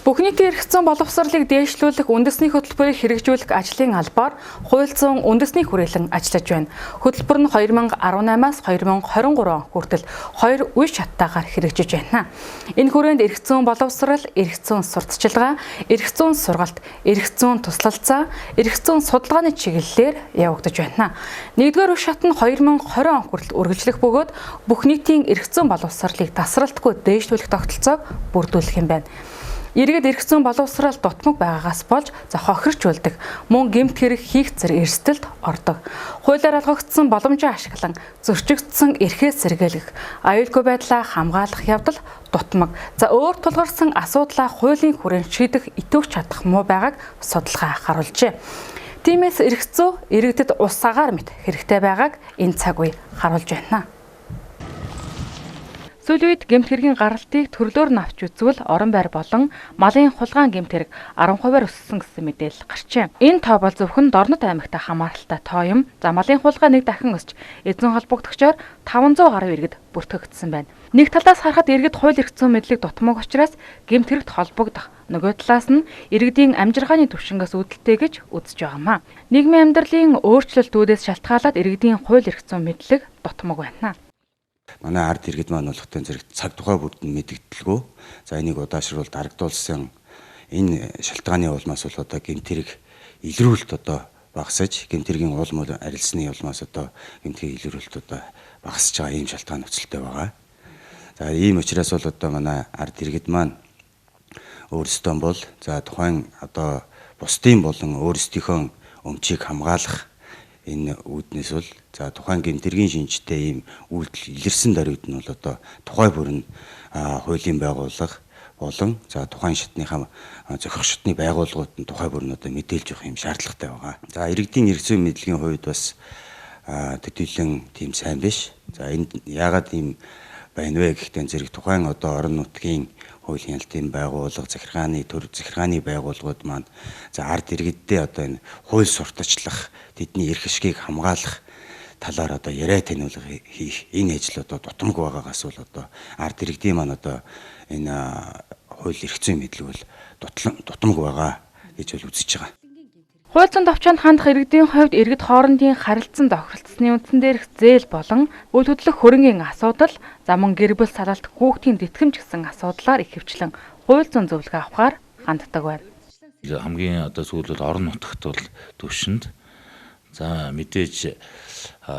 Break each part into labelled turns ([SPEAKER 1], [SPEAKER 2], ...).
[SPEAKER 1] Бүх нийтийн эрх зүйн боловсролыг дээшлүүлэх үндэсний хөтөлбөрийг хэрэгжүүлэх ажлын албаар хууль зүйн үндэсний хүрээлэн ажиллаж байна. Хөтөлбөр нь 2018-аас 2023 хүртэл 2 үе шаттайгаар хэрэгжиж байна. Энэ хүрээнд эрх зүйн боловсрол, эрх зүйн сурталчилгаа, эрх зүйн сургалт, эрх зүйн туслалцаа, эрх зүйн судалгааны чиглэлээр явагдаж байна. Нэгдүгээр үе шат нь 2020 он хүртэл үргэлжлэх бөгөөд бүх нийтийн эрх зүйн боловсролыг тасралтгүй дээшлүүлэх тогтолцоог бүрдүүлэх юм байна. Иргэд эрх зүйн боловсрол дутмаг байгаагаас болж хохирчулдаг, мөн гэмт хэрэг хийх зэрэг эрсдэлд ордог. Хуулиар олгогдсон боломжоо ашиглан зөрчигдсөн эрхээ сэргийлэх, аюулгүй байдлаа хамгаалах явдал дутмаг. Өөр тулгарсан асуудлаа хуулийн хүрээнд шийдэх идэвх чадах муу байгааг судалгаа харуулжээ. Тиймээс эрх зүй иргэдэд ус агаар мэт хэрэгтэй байгааг энэ цаг үе харуулж байна. Сүүлийн үед гэмт хэргийн гаралтыг төрлөөр нь авч үзвэл орон байр болон малын хулгайн гэмт хэрэг 10%-аар өссөн гэсэн мэдээлэл гарчээ. Энэ тоо бол зөвхөн Дорнод аймагта хамааралтай тоо юм. Малын хулгай нэг дахин өсч эзэн холбогдогчоор 500 гаруй иргэд бүртгэгдсэн байна. Нэг талаас харахад иргэд хууль эрх зүйн мэдлэг дутмаг учраас гэмт хэрэгт холбогдох, нөгөө талаас нь иргэдийн амжиргааны түвшингээс үүдэлтэй гэж үзэж байгаамаа. Нийгмийн амьдралын өөрчлөлтүүдээс шалтгаалаад иргэдийн хууль эрх зүйн мэдлэг дутмаг байна.
[SPEAKER 2] Манай ард иргэд маань болохтой зэрэг цаг тухай бүрдэн мэдэгдэлгүй. За энийг удаашруулж дарагдуулсан энэ шалтгааны улмаас бол одоо гэмт хэрэг илрүүлэлт одоо багасж, гэмт хэргийн уул мөл арилсны улмаас одоо гэмт хэргийн илрүүлэлт одоо багасж байгаа ийм шалтгаан нөхцөлтэй байгаа. За ийм учраас бол одоо манай ард иргэд маань өөрсдөө бол за тухайн одоо бусдын болон өөрсдийнхөө өмчийг хамгаалах энэ үүднээс бол за тухайн гэмт хэргийн шинжтэй ийм үйлдэл илэрсэн даруйд нь бол одоо тухай бүрэн хуулийн байгууллага болон за тухайн шатныхаа зохих шатны байгууллагууд нь тухай бүрэн одоо мэдээлж явах юм шаардлагатай байгаа. За иргэдийн эрх зүйн мэдлэгийн хувьд бас төдийлөн тийм сайн биш. За энд яагаад ийм байна вэ гэхдээ зэрэг тухайн одоо орон нутгийн хуулийн ялтын байгууллага, захиргааны төр захиргааны байгууллагууд маань за ард иргэддээ одоо энэ хууль сурталчлах, тэдний эрх ашгийг хамгаалах талаар одоо яриа таниулга хийх энэ ажил одоо дутмаг байгаагаас бол одоо ард иргэдийн маань одоо энэ хууль эрх зүйн мэдлэг бол дутмаг байгаа гэж бол үзэж байгаа.
[SPEAKER 1] Хууль зүйн товчоонд хандах иргэдийн хувьд иргэд хоорондын харилцан тохиролцсны үндсэн дээрх зээл болон үйл хөдлөх хөрөнгийн асуудал, мөн гэр бүл салалт, хүүхдийн тэтгэмж гэсэн асуудлаар их хвчлэн хууль зүйн зөвлөгөө авахар ханддаг байна.
[SPEAKER 3] Хамгийн одоо сүүл бол орон нутагт бол төвшөнд за мэдээж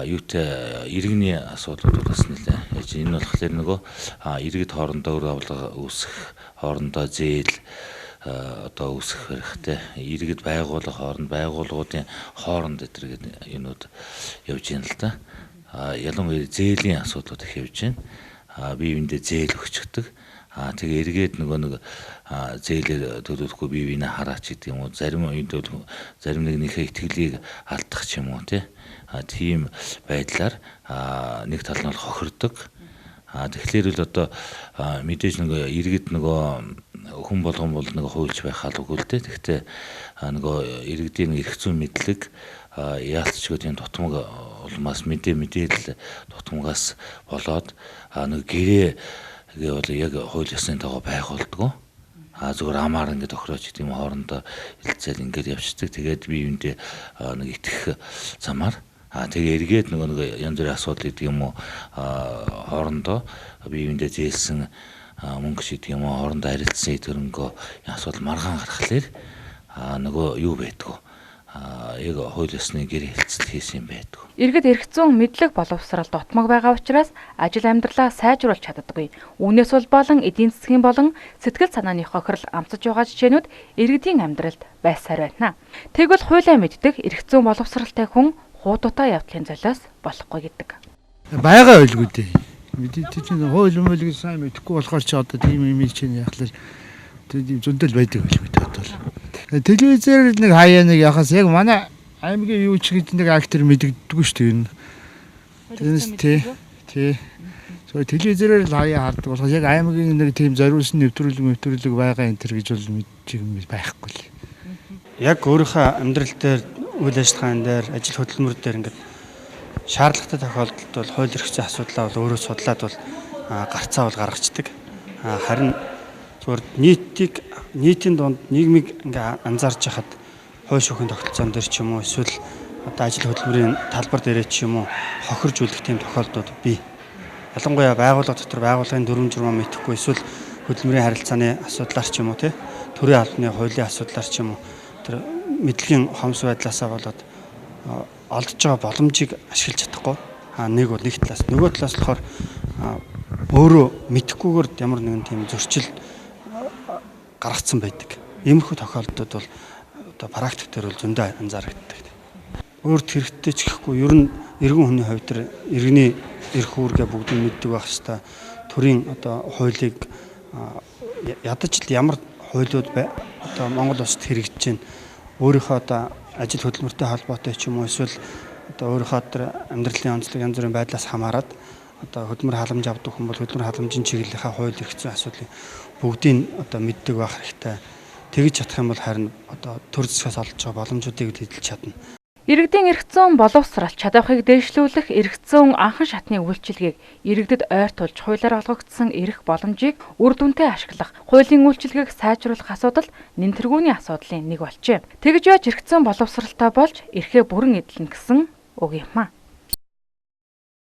[SPEAKER 3] юутай иргэний асуудлууд бас нэлээ. Энэ болохоор нөгөө иргэд хоорондоо үр авлага үүсэх, хоорондоо зээл одоо үүсэх хэрэгтэй. Иргэд байгууллагуудын хооронд гэдэг юмуд явж байна л да. Ялангуяа зээлийн асуудлууд их явж байна. Бие биендээ зээл өгчдөг. Тэгээ эргээд нэг зээлээр төлөвлөхгүй бие биенээ хараач гэдэг юм уу. Зарим нэгнийхээ итгэлийг алдах ч юм уу тийм байдлаар нэг тал нь хохирдог. Тэгэхээр л одоо мэдээж нэг иргэд хүн болгон бол хуульч байх албагүй л дээ. Гэхдээ иргэдийн эрх зүйн мэдлэг яалтчгүй тийм дутмаг улмаас мэдээлэл дутмагаас болоод гэрээ бол яг хууль ёсны дагуу байгуулдаг. Зүгээр амаар ингээд тохирооч гэдэг юм хоорондоо хэлцэл ингээд явцдаг. Тэгээд бие биендээ итгэх замаар тэгээ эргээд янз бүрийн асуудал гэдэг юм уу хоорондоо бие биендээ зээлсэн мөнгө шийдэг юм уу хоорондоо харилцсан төрөнгөө асуудал маргаан гарахлаар юу байдгүй яг хууль ёсны гэр хэлцэл хийсэн юм байдгүй.
[SPEAKER 1] Иргэд эрх зүйн мэдлэг боловсрал дутмаг байгаа учраас ажил амьдралаа сайжруулж чаддаггүй. Үүнээс болон эдийн засгийн болон сэтгэл санааны хохирол амсаж байгаа жишээнүүд иргэдийн амьдралд байсаар байна. Тэгвэл хуулиа мэддэг эрх зүйн боловсралтай хүн хуудуутай явдлын золиос болохгүй гэдэг.
[SPEAKER 4] Бага ойлгүй дээ. Мэдээ чинь хууль мөлийг сайн мэдэхгүй болохоор ч одоо тийм юм чинь яхалаа тийм зөндөл байдаг байлгүй дээ. Телевизээр нэг хаяа нэг яхаас яг манай аймгийн юу ч гэдэг нэг актер мэддэггүй шүү дээ. Тэрнээс тий. Телевизээр л хаяа хардаг болохоор яг аймгийн нэг тийм зориулсан нэвтрүүлэг байгаа энэ төр гэж бол мэдчих юм байхгүй л.
[SPEAKER 5] Яг өөрийнхөө амьдрал дээр үйл ажиллагаан дээр ажил хөдөлмөр дээр ингээд шаардлагатай тохиолдолд бол хууль эрх зүйн асуудлаа бол өөрөө судлаад бол гарцаа бол гаргацдаг. Харин зөвхөн нийтийг нийтийн дунд нийгмийг ингээ анзаарч хахад хууль шүүхийн тогтолцоон дээр ч юм уу эсвэл одоо ажил хөдөлмөрийн талбар дээрээ ч юм уу хохирж үлдэх тийм тохиолдлууд бий. Ялангуяа байгууллага дотор байгууллагын дүрм журмаа мэдэхгүй эсвэл хөдөлмөрийн харилцааны асуудлаар ч юм уу төрийн албаны хуулийн асуудлаар ч юм уу тэр мэдлэгийн хомс байдлаасаа болоод олдож байгаа боломжийг ашиглаж чадахгүй. Нэг бол нэг талаас, нөгөө талаас болохоор өөрөө мэдэхгүйгээр ямар нэгэн тийм зөрчил гаргацсан байдаг. Иймэрхүү тохиолдлууд бол одоо практик дээр бол зөндөө анзаарэгддэг. Өөрт хэрэгтэй ч гэхгүй ер нь иргэн хүний хувьд тэр иргэний эрх үүргээ бүгдийг мэддэг байх хэвээр төрийн одоо хуулийг ядаж л ямар хуулиуд одоо Монгол улсад хэрэгжиж байна. Өөрийнхөө одоо ажил хөдөлмөртэй холбоотой ч юм уу эсвэл одоо өөрийнхөө тэр амьдралын онцлог янз бүрийн байдлаас хамаарат одоо хөдөлмөр халамж авдаг хүн бол хөдөлмөр халамжийн чиглэлийнхаа хууль эрх зүйн асуудлыг бүгдийг одоо мэддэг байх хэрэгтэй. Тэгж чадах юм бол харин одоо төр засгаас олж байгаа боломжуудыг хөдөлж чадна.
[SPEAKER 1] Иргэдийн эрх зүйн боловсрал чадварыг дээшлүүлэх эрх зүйн анхан шатны үйлчилгээг иргэдэд ойртуулж хуулиар олгогдсон эрх боломжийг үр дүнтэй ашиглах, хуулийн үйлчилгээг сайжруулах асуудал нэн тэргүүний асуудлын нэг болжээ. Тэгж яаж эрх зүйн боловсралтай болж эрхээ бүрэн эдэлнэ гэсэн үг юм аа.